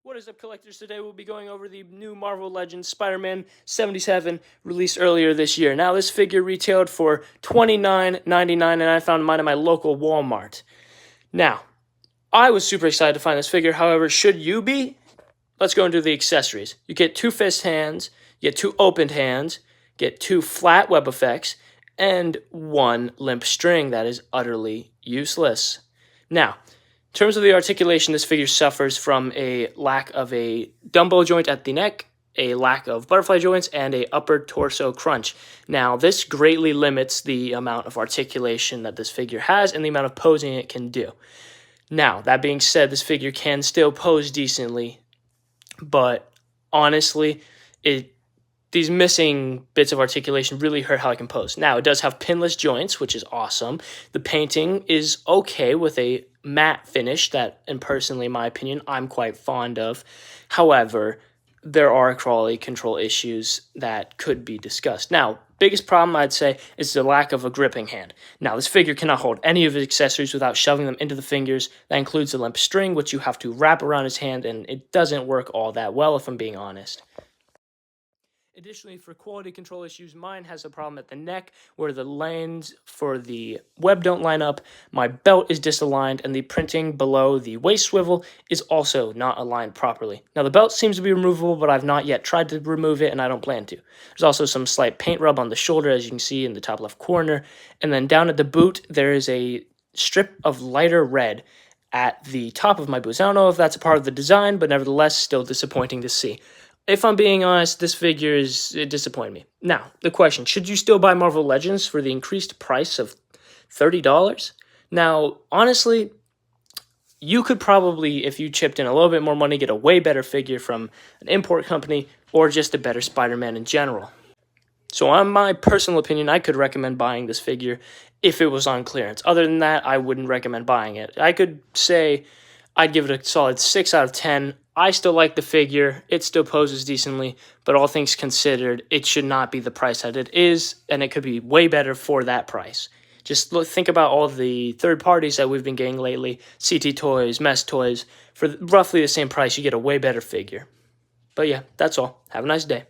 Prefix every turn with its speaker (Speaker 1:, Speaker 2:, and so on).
Speaker 1: What is up, collectors? Today we'll be going over the new Marvel Legends Spider-Man 77 released earlier this year. Now, this figure retailed for $29.99, and I found mine at my local Walmart. Now, I was super excited to find this figure. However, should you be? Let's go into the accessories. You get 2 fist hands, you get 2 opened hands, get 2 flat web effects, and 1 limp string that is utterly useless. Now, in terms of the articulation, this figure suffers from a lack of a dumbbell joint at the neck, a lack of butterfly joints, and a upper torso crunch. Now, this greatly limits the amount of articulation that this figure has and the amount of posing it can do. Now, that being said, this figure can still pose decently, but honestly, these missing bits of articulation really hurt how I can pose. Now, it does have pinless joints, which is awesome. The painting is okay with a matte finish that, and personally, in my opinion, I'm quite fond of. However, there are quality control issues that could be discussed. Now, biggest problem I'd say is the lack of a gripping hand. Now, this figure cannot hold any of his accessories without shoving them into the fingers. That includes the limp string, which you have to wrap around his hand, and it doesn't work all that well, if I'm being honest. Additionally, for quality control issues, mine has a problem at the neck where the lanes for the web don't line up, my belt is disaligned, and the printing below the waist swivel is also not aligned properly. Now, the belt seems to be removable, but I've not yet tried to remove it, and I don't plan to. There's also some slight paint rub on the shoulder, as you can see in the top left corner, and then down at the boot, there is a strip of lighter red at the top of my boots. I don't know if that's a part of the design, but nevertheless, still disappointing to see. If I'm being honest, this figure it disappointed me. Now, the question, should you still buy Marvel Legends for the increased price of $30? Now, honestly, you could probably, if you chipped in a little bit more money, get a way better figure from an import company or just a better Spider-Man in general. So on my personal opinion, I could recommend buying this figure if it was on clearance. Other than that, I wouldn't recommend buying it. I could say I'd give it a solid 6 out of 10. I still like the figure. It still poses decently, but all things considered, it should not be the price that it is, and it could be way better for that price. Just think about all the third parties that we've been getting lately, CT Toys, Mess Toys. For roughly the same price, you get a way better figure. But yeah, that's all. Have a nice day.